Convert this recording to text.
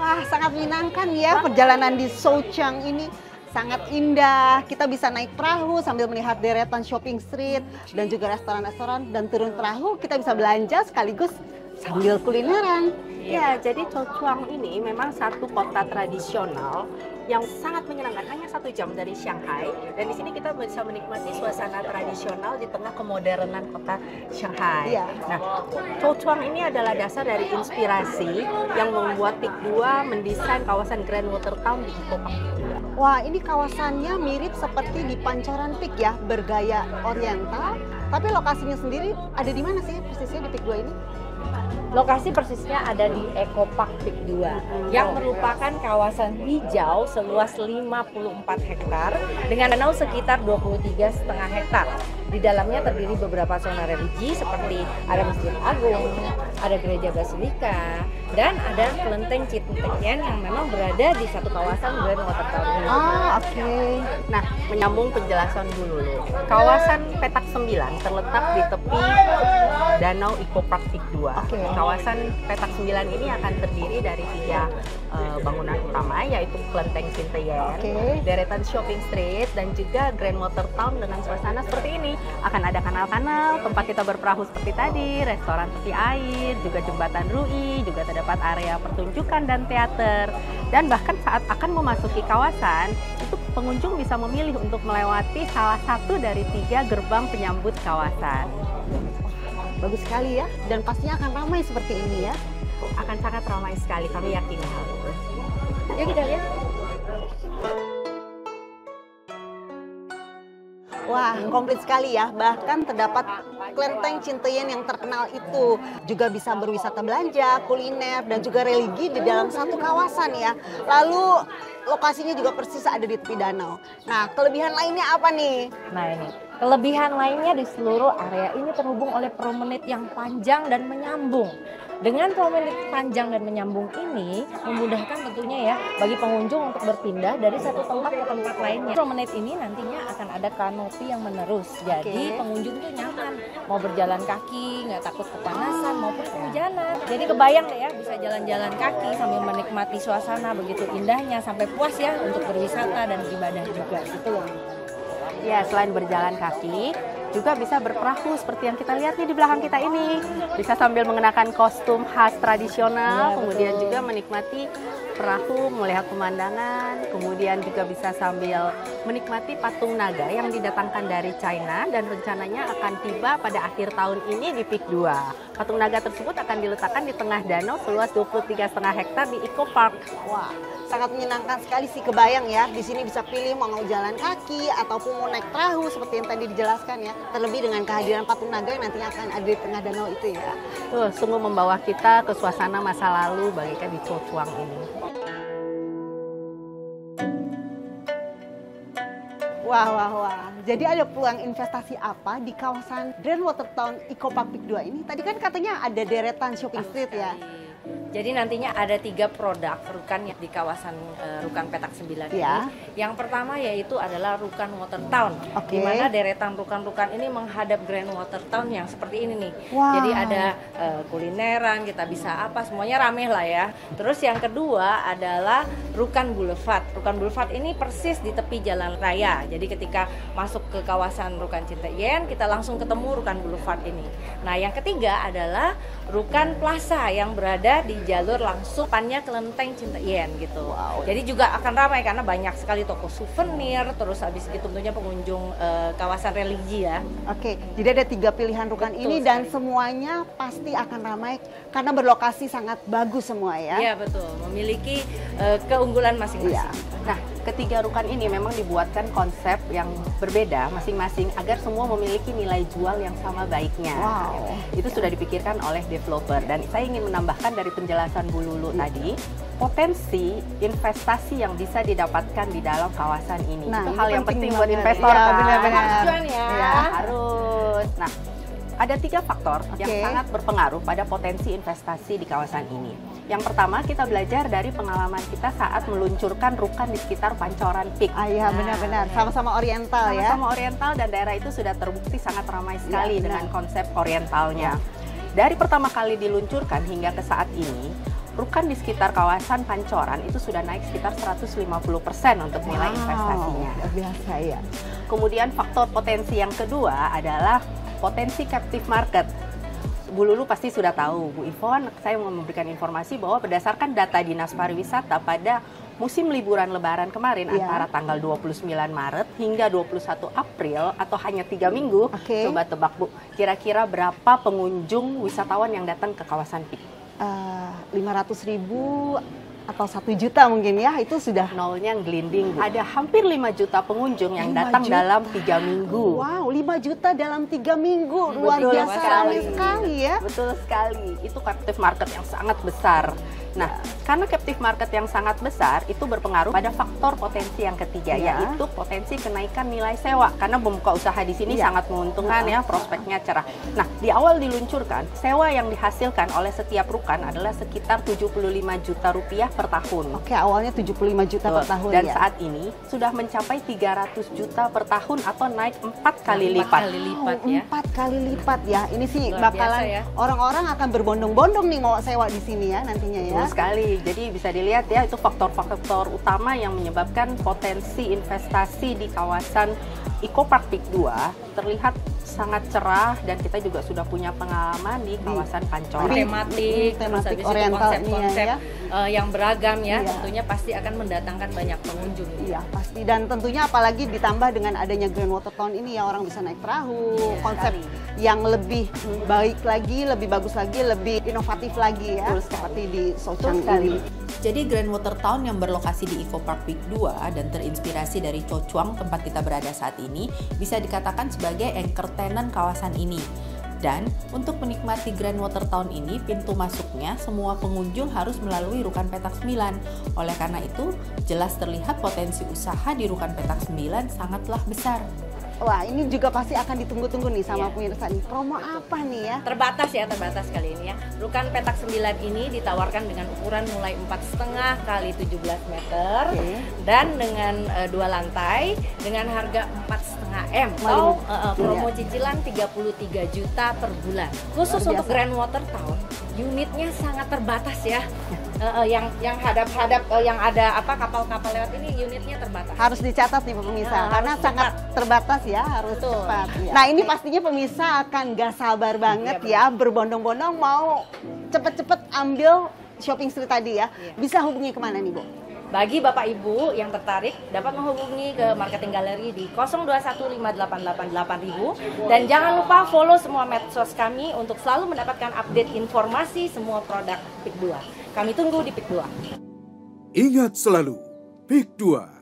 Wah, sangat menyenangkan ya perjalanan di Souchang ini. Sangat indah, kita bisa naik perahu sambil melihat deretan shopping street dan juga restoran-restoran, dan turun perahu kita bisa belanja sekaligus sambil kulineran. Ya, jadi Souchang ini memang satu kota tradisional yang sangat menyenangkan, hanya 1 jam dari Shanghai, dan di sini kita bisa menikmati suasana tradisional di tengah kemodernan kota Shanghai. Iya. Nah, Souchang ini adalah dasar dari inspirasi yang membuat Peak 2 mendesain kawasan Grand Water Town di Eco Park Peak 2. Wah, ini kawasannya mirip seperti di Pancoran Peak ya, bergaya oriental. Tapi lokasinya sendiri ada di mana sih persisnya di Peak 2 ini? Lokasi persisnya ada di Eco Park Peak 2 yang merupakan kawasan hijau seluas 54 hektar dengan danau sekitar 23,5 hektar. Di dalamnya terdiri beberapa zona religi seperti ada Masjid Agung, ada Gereja Basilika, dan ada kelenteng Cinteyen yang memang berada di satu kawasan Grand Water Town ini. Oke. Nah, menyambung penjelasan dulu. Kawasan Petak 9 terletak di tepi Danau Eco Park Peak 2. Oke. Kawasan Petak 9 ini akan terdiri dari 3 bangunan utama, yaitu kelenteng Cinteyen, deretan shopping street, dan juga Grand Water Town dengan suasana seperti ini. Akan ada kanal-kanal, tempat kita berperahu seperti tadi, restoran tepi air, juga jembatan Rui, juga terdapat area pertunjukan dan teater. Dan bahkan saat akan memasuki kawasan, itu pengunjung bisa memilih untuk melewati salah satu dari 3 gerbang penyambut kawasan. Bagus sekali ya, dan pastinya akan ramai seperti ini ya. Akan sangat ramai sekali, kami yakin hal itu. Yuk kita lihat. Wah, komplit sekali ya. Bahkan terdapat kelenteng Cinteyen yang terkenal itu. Juga bisa berwisata belanja, kuliner, dan juga religi di dalam satu kawasan ya. Lalu lokasinya juga persis ada di tepi danau. Nah, kelebihan lainnya apa nih? Nah ini, kelebihan lainnya di seluruh area ini terhubung oleh promenade yang panjang dan menyambung. Dengan promenade panjang dan menyambung ini memudahkan tentunya ya bagi pengunjung untuk berpindah dari satu tempat ke tempat lainnya. Promenade ini nantinya akan ada kanopi yang menerus, jadi pengunjung tuh nyaman mau berjalan kaki, nggak takut kepanasan maupun kehujanan. Jadi kebayang deh ya bisa jalan-jalan kaki sambil menikmati suasana begitu indahnya sampai puas ya untuk berwisata dan beribadah juga gitu loh. Ya, selain berjalan kaki, juga bisa berperahu seperti yang kita lihat nih di belakang kita ini. Bisa sambil mengenakan kostum khas tradisional, kemudian juga menikmati perahu, melihat pemandangan, kemudian juga bisa sambil menikmati patung naga yang didatangkan dari China dan rencananya akan tiba pada akhir tahun ini di Peak 2. Patung naga tersebut akan diletakkan di tengah danau seluas 23,5 hektar di Eco Park. Wah, sangat menyenangkan sekali sih, kebayang ya. Di sini bisa pilih mau jalan kaki ataupun mau naik perahu seperti yang tadi dijelaskan ya. Terlebih dengan kehadiran patung naga yang nantinya akan ada di tengah danau itu ya. Tuh, sungguh membawa kita ke suasana masa lalu bagaikan di Souchang ini. Wah. Jadi ada peluang investasi apa di kawasan Grand Water Town Eco Park Peak 2 ini? Tadi kan katanya ada deretan shopping street ya. Jadi nantinya ada 3 produk rukan di kawasan Rukan Petak 9 ini. Ya. Yang pertama yaitu adalah Rukan Water Town, di mana deretan rukan-rukan ini menghadap Grand Water Town yang seperti ini nih. Wow. Jadi ada kulineran, kita bisa apa, semuanya rame lah ya. Terus yang kedua adalah Rukan Boulevard. Rukan Boulevard ini persis di tepi jalan raya. Jadi ketika masuk ke kawasan Rukan Cinteyen, kita langsung ketemu Rukan Boulevard ini. Nah, yang ketiga adalah Rukan Plaza yang berada di jalur langsung depannya kelenteng Cinteyen gitu. Wow. Jadi juga akan ramai karena banyak sekali toko souvenir, terus habis itu tentunya pengunjung kawasan religi ya. Oke, jadi ada 3 pilihan rukan ini dan semuanya pasti akan ramai karena berlokasi sangat bagus semua ya. Iya betul, memiliki keunggulan masing-masing. Iya. Nah, ketiga rukan ini memang dibuatkan konsep yang berbeda masing-masing agar semua memiliki nilai jual yang sama baiknya. Wow. Itu sudah dipikirkan oleh developer, dan saya ingin menambahkan dari penjelasan Bu Lulu tadi, potensi investasi yang bisa didapatkan di dalam kawasan ini. Nah, itu ini hal yang penting penting buat banget. investor Iya, kan? benar-benar. Harus cuan ya. Iya. Harus. Nah, ada 3 faktor yang sangat berpengaruh pada potensi investasi di kawasan ini. Yang pertama, kita belajar dari pengalaman kita saat meluncurkan rukan di sekitar Pancoran Peak. Iya, benar-benar. Sama-sama oriental ya. Sama-sama oriental, dan daerah itu sudah terbukti sangat ramai sekali Iya, dengan konsep orientalnya. Dari pertama kali diluncurkan hingga ke saat ini, rukan di sekitar kawasan Pancoran itu sudah naik sekitar 150% untuk nilai investasinya. Luar biasa ya. Kemudian faktor potensi yang kedua adalah potensi captive market. Bu Lulu pasti sudah tahu, Bu Ivon, saya mau memberikan informasi bahwa berdasarkan data Dinas Pariwisata pada musim liburan Lebaran kemarin antara tanggal 29 Maret hingga 21 April atau hanya 3 minggu, coba tebak Bu, kira-kira berapa pengunjung wisatawan yang datang ke kawasan PIK? 500.000 atau 1 juta mungkin ya, itu sudah nolnya gelinding. Ada hampir 5 juta pengunjung yang datang dalam 3 minggu. Wow, 5 juta dalam 3 minggu, luar biasa ramai sekali ya. Betul sekali, itu captive market yang sangat besar. Nah, karena captive market yang sangat besar itu berpengaruh pada faktor potensi yang ketiga, yaitu potensi kenaikan nilai sewa. Karena membuka usaha di sini sangat menguntungkan ya, prospeknya cerah. Nah, di awal diluncurkan, sewa yang dihasilkan oleh setiap rukan adalah sekitar 75 juta rupiah per tahun. Oke, awalnya 75 juta per tahun. Dan saat ini sudah mencapai 300 juta per tahun atau naik 4 kali lipat. 4 kali lipat ya. Ini sih bakalan orang-orang akan berbondong-bondong nih mau sewa di sini ya nantinya ya. Sekali, jadi bisa dilihat ya itu faktor-faktor utama yang menyebabkan potensi investasi di kawasan Eco Park PIK 2 terlihat sangat cerah dan kita juga sudah punya pengalaman di kawasan Pancoran. Tematik oriental konsep-konsep yang beragam ya, tentunya pasti akan mendatangkan banyak pengunjung. Iya pasti, dan tentunya apalagi ditambah dengan adanya Grand Water Town ini ya, orang bisa naik perahu, konsep yang lebih baik lagi, lebih bagus lagi, lebih inovatif lagi ya, seperti di Sochang ini. Jadi Grand Water Town yang berlokasi di Eco Park PIK 2 dan terinspirasi dari Cho Chuang tempat kita berada saat ini bisa dikatakan sebagai anchor tenant kawasan ini. Dan untuk menikmati Grand Water Town ini, pintu masuknya semua pengunjung harus melalui Rukan Petak 9. Oleh karena itu, jelas terlihat potensi usaha di Rukan Petak 9 sangatlah besar. Wah, ini juga pasti akan ditunggu-tunggu nih sama pemirsa nih. Promo apa nih ya? Terbatas kali ini ya. Rukan Petak 9 ini ditawarkan dengan ukuran mulai 4,5 kali 17 meter dan dengan 2 lantai dengan harga 4,5 M atau promo cicilan 33 juta per bulan. Khusus untuk Grand Water Town, unitnya sangat terbatas ya. Yang hadap-hadap yang ada kapal-kapal lewat ini unitnya terbatas. Harus dicatat nih pemirsa karena sangat terbatas ya, harus cepat. Nah, ini pastinya pemirsa akan gak sabar banget ya, berbondong-bondong mau cepet-cepet ambil shopping street tadi ya. Bisa hubungi kemana nih Bu? Bagi Bapak Ibu yang tertarik dapat menghubungi ke Marketing Gallery di 0215888000 dan jangan lupa follow semua medsos kami untuk selalu mendapatkan update informasi semua produk PIK 2. Kami tunggu di PIK 2. Ingat selalu, PIK 2